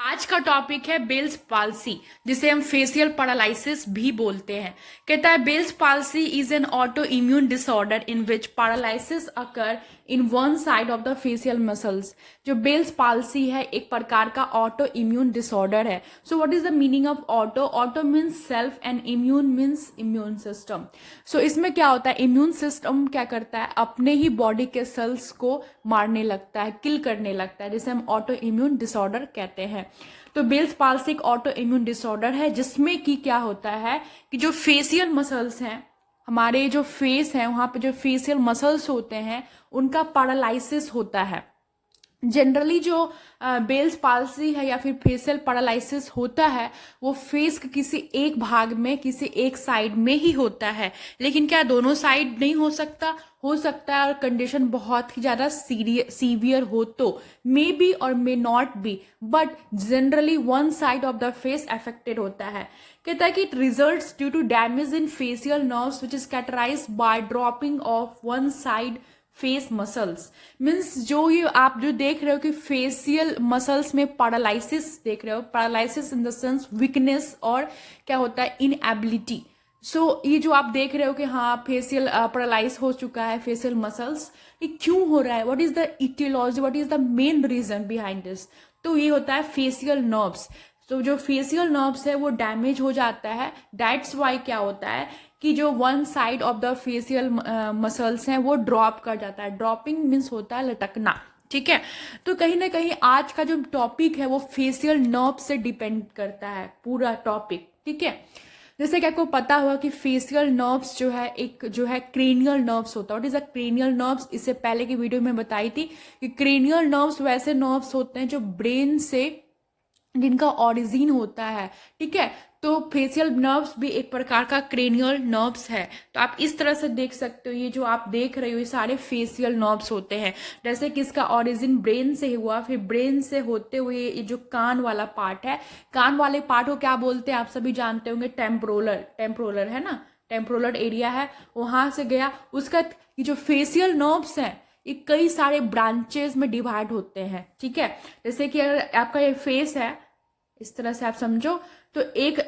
आज का टॉपिक है बेल्स पाल्सी, जिसे हम फेशियल पैरालिसिस भी बोलते हैं। कहता है Bell's palsy is an autoimmune disorder in which paralysis occur in one side of the facial muscles. जो बेल्स पाल्सी है एक प्रकार का ऑटो इम्यून डिसऑर्डर है। So what is the meaning of auto? Auto means self and immune means immune system. सो इसमें क्या होता है, इम्यून सिस्टम क्या करता है, अपने ही बॉडी के सेल्स को मारने लगता है, किल करने लगता है, जिसे हम ऑटो इम्यून डिसऑर्डर कहते हैं। तो बेल्स पाल्सी एक ऑटो इम्यून डिसऑर्डर है जिसमें कि क्या होता है कि जो फेशियल मसल्स हैं, हमारे जो फेस है वहां पे जो फेशियल मसल्स होते हैं उनका पैरालिसिस होता है। जनरली जो बेल्स पाल्सी है या फिर फेशियल पैरालिसिस होता है वो फेस के किसी एक भाग में, किसी एक साइड में ही होता है। लेकिन क्या दोनों साइड नहीं हो सकता? हो सकता है, और कंडीशन बहुत ही ज्यादा सीवियर हो तो मे बी और may not be, but generally one side of the face affected होता है। कहता है कि it results due to damage in facial nerves which is characterized by dropping of one side face muscles. Means जो ये आप जो देख रहे हो कि फेशियल मसल्स में पैरालिसिस देख रहे हो, paralysis in the sense weakness और क्या होता है इनएबिलिटी। सो ये जो आप देख रहे हो कि हाँ फेशियल पैरालाइज हो चुका है फेशियल मसल्स, ये क्यों हो रहा है, what is the etiology, what is the main reason behind this? तो ये होता है फेशियल नर्व्स। तो जो फेशियल नर्व्स है वो डैमेज हो जाता है। दैट्स वाई क्या होता है कि जो one side of the facial muscles हैं वो ड्रॉप कर जाता है। ड्रॉपिंग मीन्स होता है लटकना, ठीक है। तो कहीं ना कहीं आज का जो टॉपिक है वो फेशियल नर्व से डिपेंड करता है, पूरा टॉपिक, ठीक है। जैसे कि आपको पता हुआ कि फेशियल नर्व्स जो है एक जो है क्रेनियल नर्व्स होता है। What is a cranial nerves? इससे पहले की वीडियो में बताई थी कि क्रेनियल नर्व्स वैसे नर्व्स होते हैं जो ब्रेन से, जिनका ओरिजिन होता है, ठीक है। तो फेशियल नर्व्स भी एक प्रकार का क्रेनियल नर्व्स है। तो आप इस तरह से देख सकते हो, ये जो आप देख रहे हो ये सारे फेशियल नर्व्स होते हैं। जैसे कि इसका ओरिजिन ब्रेन से हुआ, फिर ब्रेन से होते हुए ये जो कान वाला पार्ट है, कान वाले पार्ट को क्या बोलते हैं आप सभी जानते होंगे, टेम्पोरल। टेम्पोरल है ना, टेम्पोरल एरिया है, वहां से गया। उसका ये जो फेशियल नर्व्स है ये कई सारे ब्रांचेस में डिवाइड होते हैं, ठीक है। जैसे कि अगर आपका ये फेस है, इस तरह से आप समझो, तो एक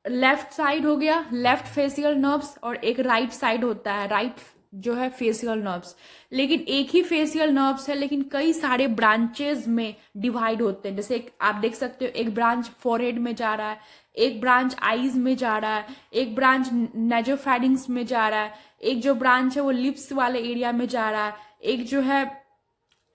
लेफ्ट साइड हो गया लेफ्ट फेशियल नर्व्स, और एक राइट साइड होता है राइट जो है फेशियल नर्व्स। लेकिन एक ही फेशियल नर्व्स है लेकिन कई सारे ब्रांचेस में डिवाइड होते हैं। जैसे एक आप देख सकते हो, एक ब्रांच फोरहेड में जा रहा है, एक ब्रांच आईज में जा रहा है, एक ब्रांच नेजोफैरिंग्स में जा रहा है, एक जो ब्रांच है वो लिप्स वाले एरिया में जा रहा है, एक जो है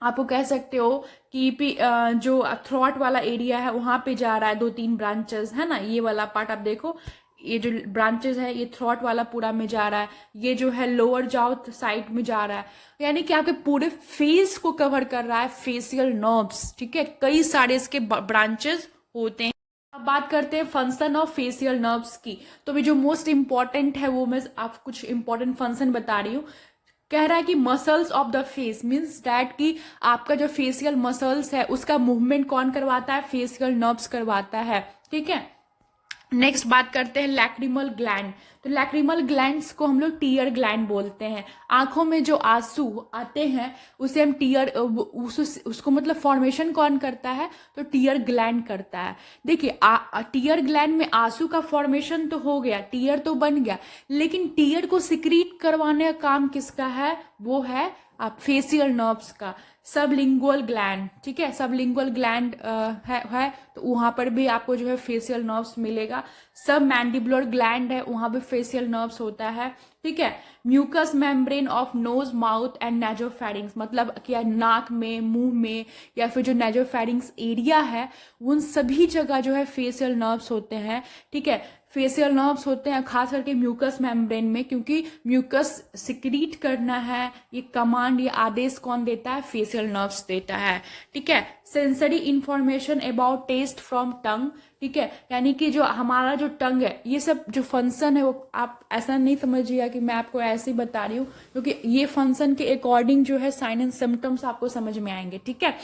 आपको कह सकते हो कि जो थ्रॉट वाला एरिया है वहां पे जा रहा है। दो तीन ब्रांचेस है ना, ये वाला पार्ट आप देखो, ये जो ब्रांचेस है ये थ्रॉट वाला पूरा में जा रहा है, ये जो है लोअर जाउथ साइड में जा रहा है। यानी कि आपके पूरे फेस को कवर कर रहा है फेशियल नर्व्स, ठीक है। कई सारे इसके ब्रांचेस होते हैं। अब बात करते हैं फंक्शन ऑफ फेशियल नर्व्स की। तो भी जो मोस्ट इंपॉर्टेंट है वो मैं आप कुछ इंपॉर्टेंट फंक्शन बता रही हूँ। कह रहा है कि muscles of the face means that कि आपका जो फेशियल मसल्स है उसका मूवमेंट कौन करवाता है? फेशियल नर्व्स करवाता है, ठीक है। नेक्स्ट बात करते हैं लैक्रिमल ग्लैंड। तो लैक्रिमल ग्लैंड्स को हम लोग टीयर ग्लैंड बोलते हैं। आंखों में जो आंसू आते हैं उसे हम टीयर उसको मतलब फॉर्मेशन कौन करता है? तो टीयर ग्लैंड करता है। देखिए टीयर ग्लैंड में आंसू का फॉर्मेशन तो हो गया, टीयर तो बन गया, लेकिन टीयर को सिक्रीट करवाने का काम किसका है? वो है आप फेशियल नर्व्स का, सबलिंगुअल ग्लैंड, ठीक है। सबलिंगुअल ग्लैंड है तो वहां पर भी आपको जो है फेशियल नर्व्स मिलेगा। सब मैंडिबुलर ग्लैंड है, वहां भी फेशियल नर्व्स होता है, ठीक है। Mucous membrane of nose mouth and nasopharynx, मतलब क्या नाक में, मुंह में, या फिर जो नेजोफैरिंग्स एरिया है उन सभी जगह जो है फेशियल नर्व्स होते हैं, ठीक है। फेशियल नर्व्स होते हैं खास करके म्यूकस मेम्ब्रेन में, क्योंकि म्यूकस सिक्रीट करना है, ये कमांड, ये आदेश कौन देता है? फेशियल नर्व्स देता है, ठीक है। Sensory information about taste from tongue, ठीक है। यानी कि जो हमारा जो टंग है, ये सब जो फंक्शन है वो आप ऐसा नहीं समझिएगा कि मैं आपको ऐसे ही बता रही हूँ, क्योंकि ये फंक्शन के अकॉर्डिंग जो है साइन एंड सिम्टम्स आपको समझ में आएंगे, ठीक है।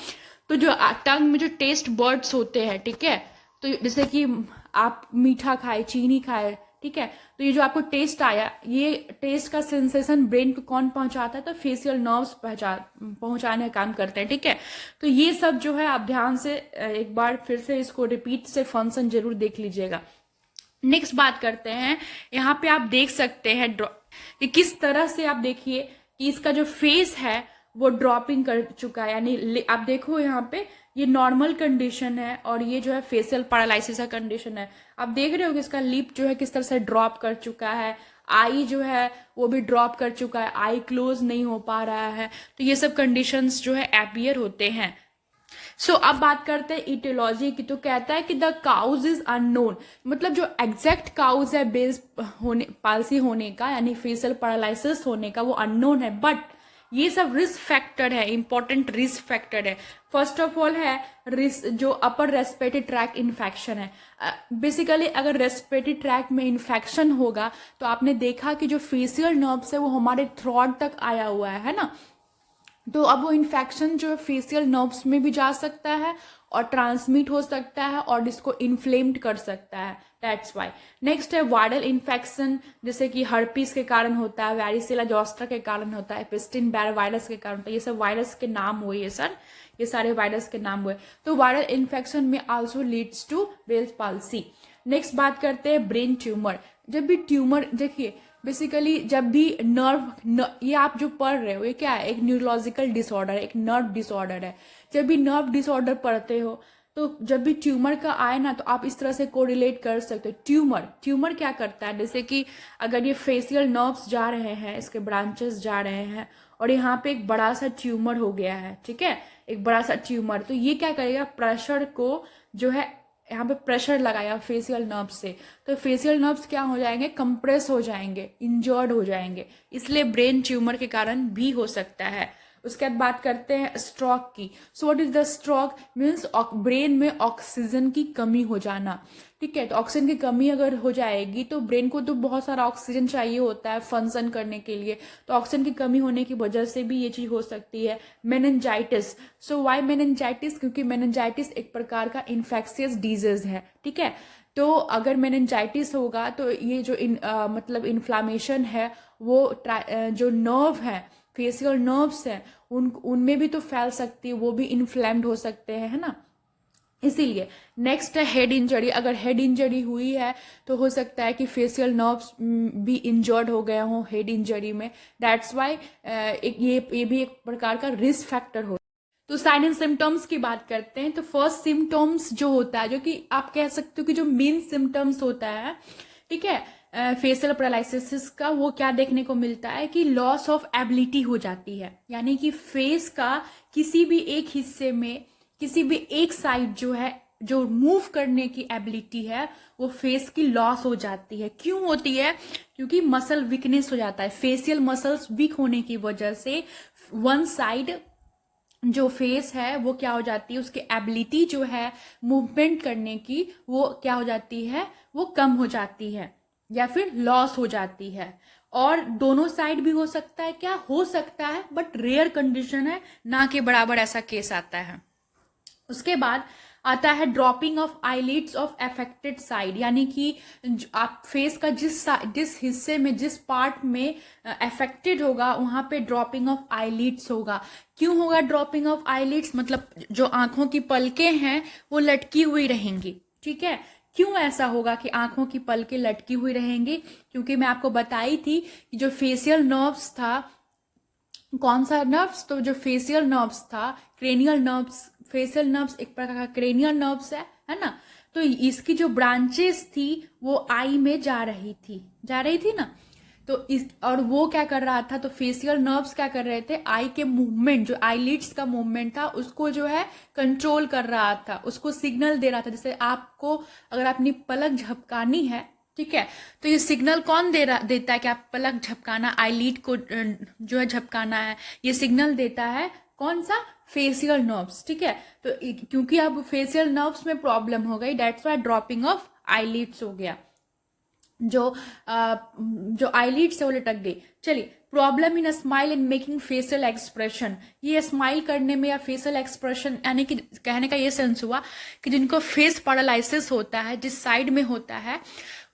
तो जो टंग में जो टेस्ट बर्ड्स होते हैं, ठीक है, तो जैसे कि आप मीठा खाए, चीनी खाए, ठीक है। तो ये जो आपको टेस्ट आया, ये टेस्ट का सेंसेशन ब्रेन को कौन पहुंचाता है? तो फेशियल नर्व्स पहुंचाने का काम करते हैं, ठीक है। तो ये सब जो है आप ध्यान से एक बार फिर से इसको रिपीट से फंक्शन जरूर देख लीजिएगा। नेक्स्ट बात करते हैं, यहाँ पे आप देख सकते हैं कि किस तरह से आप देखिए कि इसका जो फेस है वो ड्रॉपिंग कर चुका है, यानी आप देखो यहाँ पे ये नॉर्मल कंडीशन है और ये जो है फेशियल पैरालिसिस का कंडीशन है। आप देख रहे हो कि इसका लिप जो है किस तरह से ड्रॉप कर चुका है, आई जो है वो भी ड्रॉप कर चुका है, आई क्लोज नहीं हो पा रहा है। तो ये सब कंडीशंस जो है अपीयर होते हैं। अब बात करते हैं इटियोलॉजी की। तो कहता है कि द काउज इज अननोन, मतलब जो एग्जैक्ट काउज है बेल्स होने पाल्सी होने का, यानी फेशियल पैरालिसिस होने का, वो अननोन है। बट ये सब रिस्क फैक्टर है, इंपॉर्टेंट रिस्क फैक्टर है। फर्स्ट ऑफ ऑल है रिस्क जो अपर रेस्पिरेटरी ट्रैक इन्फेक्शन है। बेसिकली अगर रेस्पिरेटरी ट्रैक में इन्फेक्शन होगा तो आपने देखा कि जो फेशियल नर्व्स है वो हमारे थ्रोट तक आया हुआ है ना। तो अब वो इन्फेक्शन जो फेशियल नर्व्स में भी जा सकता है और ट्रांसमिट हो सकता है और इसको इन्फ्लेम्ड कर सकता है, दैट्स वाई। नेक्स्ट है वायरल इन्फेक्शन, जैसे कि हर्पीस के कारण होता है, वैरिसेला जोस्टर के कारण होता है, एपिस्टिन बैर वायरस के कारण होता है। ये सब वायरस के नाम हुए, ये सारे वायरस के नाम हुए। तो वायरल इन्फेक्शन में also leads to Bell's palsy. Next बात करते हैं ब्रेन ट्यूमर। जब भी ट्यूमर, देखिए बेसिकली जब भी ये आप जो पढ़ रहे हो ये क्या है? एक न्यूरोलॉजिकल डिसऑर्डर है, एक नर्व डिसऑर्डर है। जब भी नर्व डिसऑर्डर पढ़ते हो तो जब भी ट्यूमर का आए ना तो आप इस तरह से कोरिलेट कर सकते हो। ट्यूमर क्या करता है? जैसे कि अगर ये फेशियल नर्व्स जा रहे हैं, इसके ब्रांचेस जा रहे हैं और यहाँ पे एक बड़ा सा ट्यूमर हो गया है, ठीक है, एक बड़ा सा ट्यूमर, तो ये क्या करेगा? प्रेशर को जो है यहाँ पे प्रेशर लगाया फेशियल नर्व्स से, तो फेशियल नर्व्स क्या हो जाएंगे? कंप्रेस हो जाएंगे, इंजर्ड हो जाएंगे। इसलिए ब्रेन ट्यूमर के कारण भी हो सकता है। उसके बाद बात करते हैं स्ट्रोक की। सो what is the stroke? Means brain में ऑक्सीजन की कमी हो जाना, ठीक है। तो ऑक्सीजन की कमी अगर हो जाएगी तो ब्रेन को तो बहुत सारा ऑक्सीजन चाहिए होता है फंक्शन करने के लिए, तो ऑक्सीजन की कमी होने की वजह से भी ये चीज हो सकती है। मेनिंजाइटिस। So why meningitis? क्योंकि मेनिंजाइटिस एक प्रकार का इन्फेक्शियस डिजीज है, ठीक है। तो अगर मेनिंजाइटिस होगा तो ये जो मतलब इन्फ्लामेशन है वो जो नर्व है, फेशियल नर्व्स हैं, उनमें भी तो फैल सकती है, वो भी इन्फ्लेम्ड हो सकते हैं, है ना। इसीलिए नेक्स्ट है हेड इंजरी। अगर हेड इंजरी हुई है तो हो सकता है कि फेशियल नर्व्स भी इंजर्ड हो गए हों हेड इंजरी में, दैट्स वाई ये भी एक प्रकार का रिस्क फैक्टर हो। तो साइन एंड सिम्टम्स की बात करते हैं। तो फर्स्ट सिम्टम्स जो होता है, जो कि आप कह सकते हो कि जो मेन सिम्टम्स होता है, ठीक है, फेशियल पैरालिसिस का, वो क्या देखने को मिलता है कि लॉस ऑफ एबिलिटी हो जाती है, यानी कि फेस का किसी भी एक हिस्से में, किसी भी एक साइड जो है, जो मूव करने की एबिलिटी है वो फेस की लॉस हो जाती है। क्यों होती है? क्योंकि मसल वीकनेस हो जाता है। फेशियल मसल्स वीक होने की वजह से वन साइड जो फेस है वो क्या हो जाती है, उसकी एबिलिटी जो है मूवमेंट करने की, वो क्या हो जाती है, वो कम हो जाती है या फिर लॉस हो जाती है। और दोनों साइड भी हो सकता है, क्या हो सकता है, बट रेयर कंडीशन है, ना कि बराबर ऐसा केस आता है। उसके बाद आता है dropping of eyelids of affected side, यानी कि आप फेस का जिस हिस्से में, जिस पार्ट में अफेक्टेड होगा वहां पे ड्रॉपिंग ऑफ आईलिड्स होगा। क्यों होगा ड्रॉपिंग ऑफ आईलिड्स? मतलब जो आंखों की पलकें हैं वो लटकी हुई रहेंगी, ठीक है। क्यों ऐसा होगा कि आंखों की पलकें लटकी हुई रहेंगी? क्योंकि मैं आपको बताई थी कि जो फेशियल नर्व्स था, कौन सा नर्व्स? तो जो फेशियल नर्व्स था, क्रेनियल नर्व्स, फेशियल नर्व्स एक प्रकार का क्रेनियल नर्व्स है ना। तो इसकी जो ब्रांचेस थी वो आई में जा रही थी ना। तो और वो क्या कर रहा था? तो फेशियल नर्व्स क्या कर रहे थे? आई के मूवमेंट, जो आईलिड्स का मूवमेंट था उसको जो है कंट्रोल कर रहा था, उसको सिग्नल दे रहा था। जैसे आपको अगर अपनी पलक झपकानी है, ठीक है, तो ये सिग्नल कौन देता है कि आप पलक झपकाना, आईलिड को जो है झपकाना है, ये सिग्नल देता है कौन सा? फेशियल नर्व्स, ठीक है। तो क्योंकि अब फेशियल नर्व्स में प्रॉब्लम हो गई, that's why dropping of eyelids हो गया, जो आईलिड्स है वो लटक गई। चलिए, problem in smile in making facial expression. ये स्माइल करने में या फेशियल एक्सप्रेशन, यानी कि कहने का ये सेंस हुआ कि जिनको फेस पैरालिसिस होता है, जिस साइड में होता है,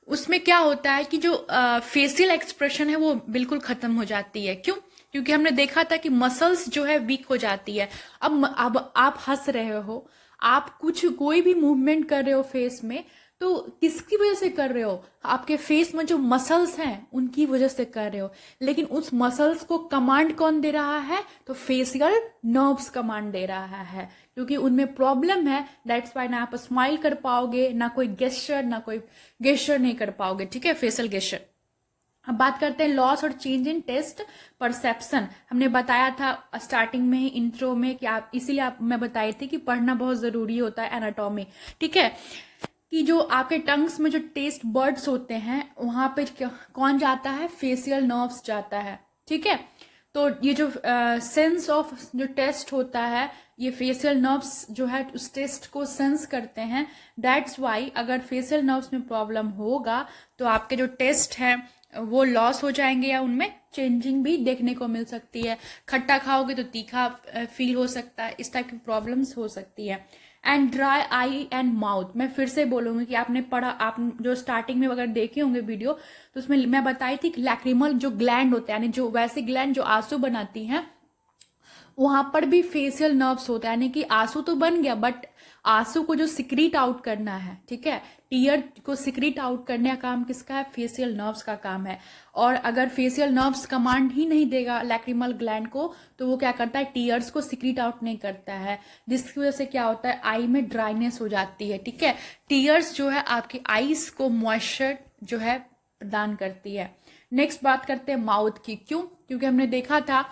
उसमें क्या होता है कि जो फेशियल एक्सप्रेशन है वो बिल्कुल खत्म हो जाती है। क्यों? क्योंकि हमने देखा था कि मसल्स जो है वीक हो जाती है। अब आप हंस रहे हो, आप कुछ कोई भी मूवमेंट कर रहे हो फेस में, तो किसकी वजह से कर रहे हो? आपके फेस में जो मसल्स हैं उनकी वजह से कर रहे हो। लेकिन उस मसल्स को कमांड कौन दे रहा है? तो फेशियल नर्व्स कमांड दे रहा है, क्योंकि उनमें प्रॉब्लम है। दैट्स वाई ना आप स्माइल कर पाओगे, ना कोई गेस्चर, ना कोई गेस्चर नहीं कर पाओगे। ठीक है, फेशियल गेस्चर। अब बात करते हैं लॉस और चेंज इन टेस्ट परसेप्शन। हमने बताया था स्टार्टिंग में ही इंट्रो में कि आप, इसीलिए आप मैं बताई थी कि पढ़ना बहुत जरूरी होता है एनाटॉमी। ठीक है, कि जो आपके टंग्स में जो टेस्ट बर्ड्स होते हैं वहां पे कौन जाता है? फेशियल नर्व्स जाता है। ठीक है, तो ये जो सेंस ऑफ जो टेस्ट होता है, ये फेशियल नर्व्स जो है उस टेस्ट को सेंस करते हैं। दैट्स वाई अगर फेशियल नर्व्स में प्रॉब्लम होगा तो आपके जो टेस्ट है वो लॉस हो जाएंगे या उनमें चेंजिंग भी देखने को मिल सकती है। खट्टा खाओगे तो तीखा फील हो सकता है, इस टाइप की प्रॉब्लम्स हो सकती है। And dry eye and mouth, मैं फिर से बोलूंगी कि आपने पढ़ा, आप जो स्टार्टिंग में अगर देखे होंगे वीडियो तो उसमें मैं बताई थी कि लैक्रिमल जो ग्लैंड होते हैं, यानी जो वैसे ग्लैंड जो आंसू बनाती हैं, वहां पर भी फेशियल नर्व्स होता है। यानी कि आंसू तो बन गया, बट आंसू को जो सिक्रीट आउट करना है, ठीक है, टीयर को सिक्रीट आउट करने का काम किसका है? फेशियल नर्व्स का काम है। और अगर फेशियल नर्व्स कमांड ही नहीं देगा लैक्रिमल ग्लैंड को, तो वो क्या करता है? टीयर्स को सिक्रीट आउट नहीं करता है, जिसकी वजह से क्या होता है? आई में ड्राइनेस हो जाती है। ठीक है, टीयर्स जो है आपकी आईज को मॉइस्चर जो है प्रदान करती है। नेक्स्ट बात करते हैं माउथ की। क्यों? क्योंकि हमने देखा था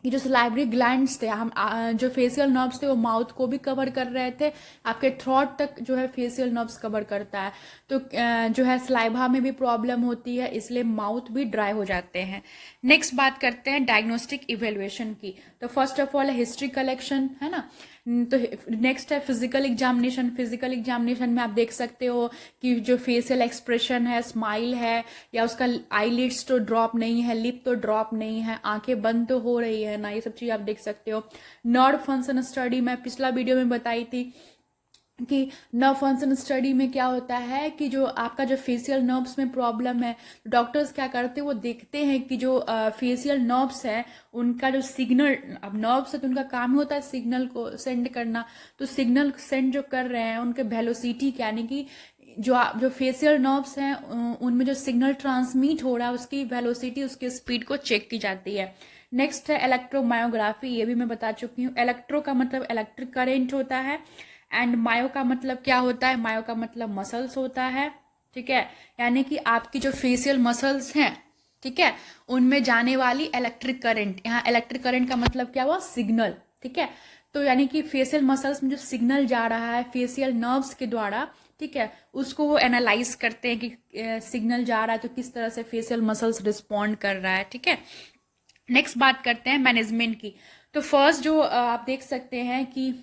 कि जो सलाइवरी ग्लैंड्स थे, हम जो फेशियल नर्व्स थे वो माउथ को भी कवर कर रहे थे, आपके थ्रोट तक जो है फेशियल नर्व्स कवर करता है। तो जो है सलाइवा में भी प्रॉब्लम होती है, इसलिए माउथ भी ड्राई हो जाते हैं। नेक्स्ट बात करते हैं डायग्नोस्टिक इवेल्युएशन की। तो first of all history collection है ना। तो नेक्स्ट है फिजिकल एग्जामिनेशन। फिजिकल एग्जामिनेशन में आप देख सकते हो कि जो फेशियल एक्सप्रेशन है, स्माइल है, या उसका आईलिड्स तो ड्रॉप नहीं है, लिप तो ड्रॉप नहीं है, आंखें बंद तो हो रही है ना, ये सब चीज आप देख सकते हो। नर्व फंक्शन स्टडी मैं पिछला वीडियो में बताई थी कि नर्व फंक्शन स्टडी में क्या होता है कि जो आपका जो फेशियल नर्व्स में प्रॉब्लम है, डॉक्टर्स क्या करते हैं, वो देखते हैं कि जो फेशियल नर्व्स है उनका जो सिग्नल, अब नर्व्स है तो उनका काम ही होता है सिग्नल को सेंड करना। तो सिग्नल सेंड जो कर रहे हैं उनके वेलोसिटी, यानी कि जो फेशियल नर्व्स हैं उनमें जो सिग्नल ट्रांसमिट हो रहा है उसकी वेलोसिटी, उसकी स्पीड को चेक की जाती है। नेक्स्ट है इलेक्ट्रोमायोग्राफी। ये भी मैं बता चुकी हूँ। इलेक्ट्रो का मतलब इलेक्ट्रिक करेंट होता है, एंड मायो का मतलब क्या होता है? मायो का मतलब मसल्स होता है। ठीक है, यानी कि आपकी जो फेशियल मसल्स हैं, ठीक है, उनमें जाने वाली इलेक्ट्रिक करंट। यहाँ इलेक्ट्रिक करंट का मतलब क्या हुआ? सिग्नल। ठीक है, तो यानी कि फेशियल मसल्स में जो सिग्नल जा रहा है फेशियल नर्व्स के द्वारा, ठीक है, उसको वो एनालाइज करते हैं कि सिग्नल जा रहा है तो किस तरह से फेशियल मसल्स रिस्पॉन्ड कर रहा है। ठीक है, नेक्स्ट बात करते हैं मैनेजमेंट की। तो फर्स्ट जो आप देख सकते हैं कि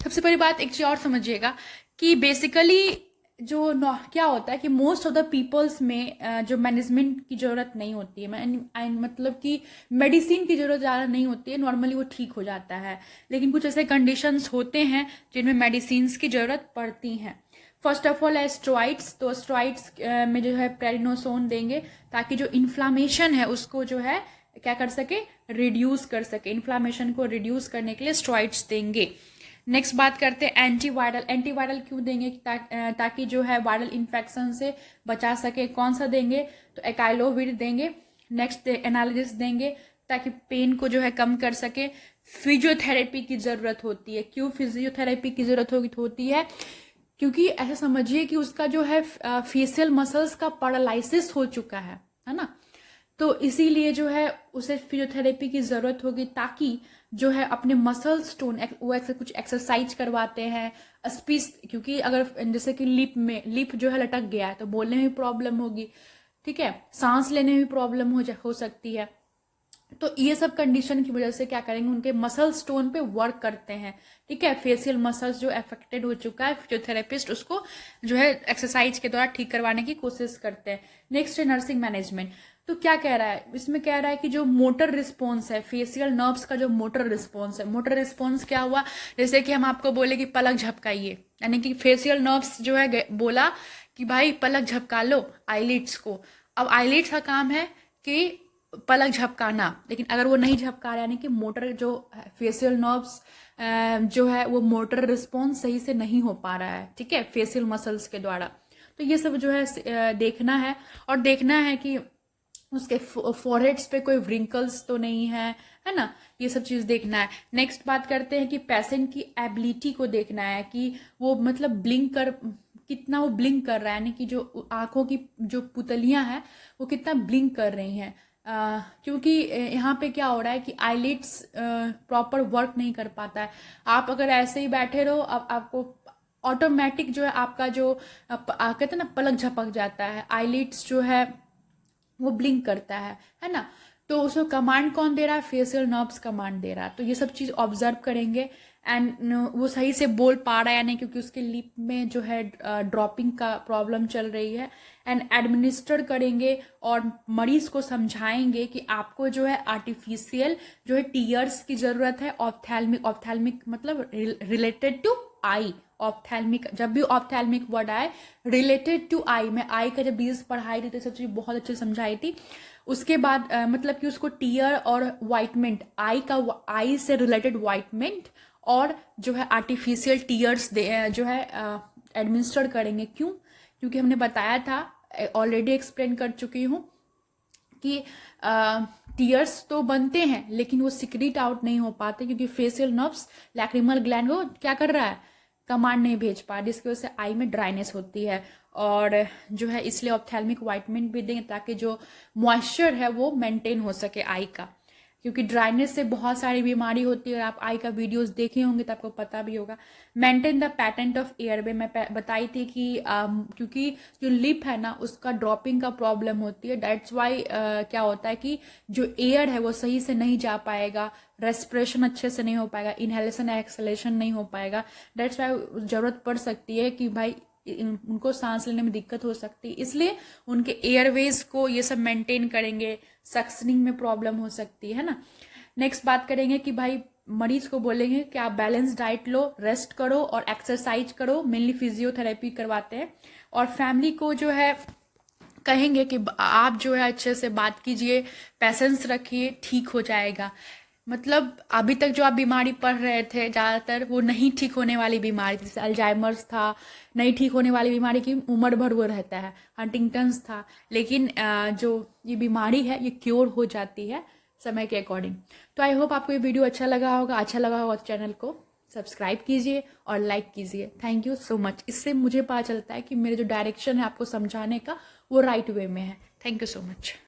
सबसे पहली बात एक चीज और समझिएगा कि बेसिकली जो क्या होता है कि मोस्ट ऑफ द पीपल्स में जो मैनेजमेंट की जरूरत नहीं होती है, मतलब कि मेडिसिन की जरूरत ज़्यादा नहीं होती है, नॉर्मली वो ठीक हो जाता है। लेकिन कुछ ऐसे कंडीशंस होते हैं जिनमें मेडिसिन की जरूरत पड़ती हैं। फर्स्ट ऑफ ऑल है स्टेरॉइड्स। तो स्टेरॉइड्स में जो है प्रेडिनोसोन देंगे ताकि जो इन्फ्लामेशन है उसको जो है क्या कर सके? रिड्यूस कर सके। इन्फ्लामेशन को रिड्यूस करने के लिए स्टेरॉइड्स देंगे। नेक्स्ट बात करते हैं एंटीवायरल। एंटीवायरल क्यों देंगे? ताकि जो है वायरल इन्फेक्शन से बचा सके। कौन सा देंगे? तो एकाइलोविर देंगे। नेक्स्ट एनालिसिस देंगे ताकि पेन को जो है कम कर सके। फिजियोथेरेपी की जरूरत होती है। क्यों फिजियोथेरेपी की जरूरत होती है? क्योंकि ऐसा समझिए कि उसका जो है फेशियल मसल्स का पैरालिसिस हो चुका है ना, तो इसीलिए जो है उसे फिजियोथेरेपी की जरूरत होगी ताकि जो है अपने मसल्स टोन, वो ऐसे कुछ एक्सरसाइज करवाते हैं स्पीच, क्योंकि अगर जैसे कि लिप जो है लटक गया है तो बोलने में प्रॉब्लम होगी। ठीक है, सांस लेने में भी प्रॉब्लम हो सकती है। तो ये सब कंडीशन की वजह से क्या करेंगे, उनके मसल स्टोन पे वर्क करते हैं। ठीक है, फेशियल मसल्स जो अफेक्टेड हो चुका है, फिजियोथेरेपिस्ट उसको जो है एक्सरसाइज के द्वारा ठीक करवाने की कोशिश करते हैं। नेक्स्ट है नर्सिंग मैनेजमेंट। तो क्या कह रहा है इसमें, कह रहा है कि जो मोटर रिस्पॉन्स है, फेशियल नर्व्स का जो मोटर रिस्पॉन्स है, मोटर रिस्पॉन्स क्या हुआ, जैसे कि हम आपको बोले कि पलक झपकाइए, यानी कि फेशियल नर्व्स जो है बोला कि भाई पलक झपका लो आईलिड्स को। अब आईलिड्स का काम है कि पलक झपकाना, लेकिन अगर वो नहीं झपका रहा, यानी कि मोटर जो फेशियल नर्व्स जो है वो मोटर रिस्पॉन्स सही से नहीं हो पा रहा है, ठीक है, फेशियल मसल्स के द्वारा। तो ये सब जो है देखना है, और देखना है कि उसके फॉरहेड्स पे कोई व्रिंकल्स तो नहीं है ना, ये सब चीज देखना है। नेक्स्ट बात करते हैं कि पेशेंट की एबिलिटी को देखना है कि वो मतलब कितना वो ब्लिंक कर रहा है, यानी कि जो आंखों की जो पुतलियां हैं वो कितना ब्लिंक कर रही हैं। क्योंकि यहाँ पे क्या हो रहा है कि आईलिड्स प्रॉपर वर्क नहीं कर पाता है। आप अगर ऐसे ही बैठे रहो, अब आपको ऑटोमेटिक जो है आपका जो कहते हैं ना पलक झपक जाता है, आईलिड्स जो है वो ब्लिंक करता है ना। तो उसमें कमांड कौन दे रहा है, फेशियल नर्व्स कमांड दे रहा है। तो ये सब चीज ऑब्जर्व करेंगे, एंड वो सही से बोल पा रहा है या नहीं, क्योंकि उसके लिप में जो है ड्रॉपिंग का प्रॉब्लम चल रही है। एंड एडमिनिस्टर करेंगे और मरीज को समझाएंगे कि आपको जो है आर्टिफिशियल जो है टीयर्स की जरूरत है, ऑप्थेल्मिक मतलब रिलेटेड टू आई, ऑप्थेल्मिक, जब भी ऑप्थेल्मिक वर्ड आए रिलेटेड टू आई, मैं आई का जब बीज पढ़ाई थी तो सब चीज बहुत अच्छे समझाई थी। उसके बाद मतलब कि उसको टीयर और वाइटमेंट, आई से रिलेटेड वाइटमेंट और जो है आर्टिफिशियल टीयर्स जो है एडमिनिस्टर करेंगे। क्यों? क्योंकि हमने बताया था, ऑलरेडी एक्सप्लेन कर चुकी हूँ कि टीयर्स तो बनते हैं लेकिन वो सिक्रीट आउट नहीं हो पाते, क्योंकि फेशियल नर्व्स लैक्रिमल ग्लैंड वो क्या कर रहा है, कमांड नहीं भेज पा, जिसकी वजह से आई में ड्राइनेस होती है। और जो है इसलिए ऑप्थेल्मिक वाइटमेंट भी देंगे ताकि जो मॉइस्चर है वो मेंटेन हो सके आई का, क्योंकि ड्राइनेस से बहुत सारी बीमारी होती है। और आप आई का वीडियोस देखे होंगे तो आपको पता भी होगा। Maintain the pattern of airway, मैं बताई थी कि क्योंकि जो लिप है ना उसका ड्रॉपिंग का प्रॉब्लम होती है, दैट्स वाई क्या होता है कि जो एयर है वो सही से नहीं जा पाएगा, रेस्पिरेशन अच्छे से नहीं हो पाएगा, इनहेलेशन एक्सलेशन नहीं हो पाएगा। दैट्स वाई जरूरत पड़ सकती है कि भाई उनको सांस लेने में दिक्कत हो सकती है, इसलिए उनके एयरवेज को ये सब मेंटेन करेंगे, सक्सनिंग में प्रॉब्लम हो सकती है ना। नेक्स्ट बात करेंगे कि भाई मरीज को बोलेंगे कि आप बैलेंस डाइट लो, रेस्ट करो और एक्सरसाइज करो, मेनली फिजियोथेरेपी करवाते हैं। और फैमिली को जो है कहेंगे कि आप जो है अच्छे से बात कीजिए, पेशेंस रखिए, ठीक हो जाएगा। मतलब अभी तक जो आप बीमारी पढ़ रहे थे ज़्यादातर वो नहीं ठीक होने वाली बीमारी, जैसे अल्जाइमर्स था, नहीं ठीक होने वाली बीमारी की उम्र भर वो रहता है, हंटिंगटन्स था, लेकिन जो ये बीमारी है ये क्योर हो जाती है समय के अकॉर्डिंग। तो आई होप आपको ये वीडियो अच्छा लगा होगा तो चैनल को सब्सक्राइब कीजिए और लाइक कीजिए। Thank you so much. इससे मुझे पता चलता है कि मेरे जो डायरेक्शन है आपको समझाने का वो राइट वे में है। Thank you so much.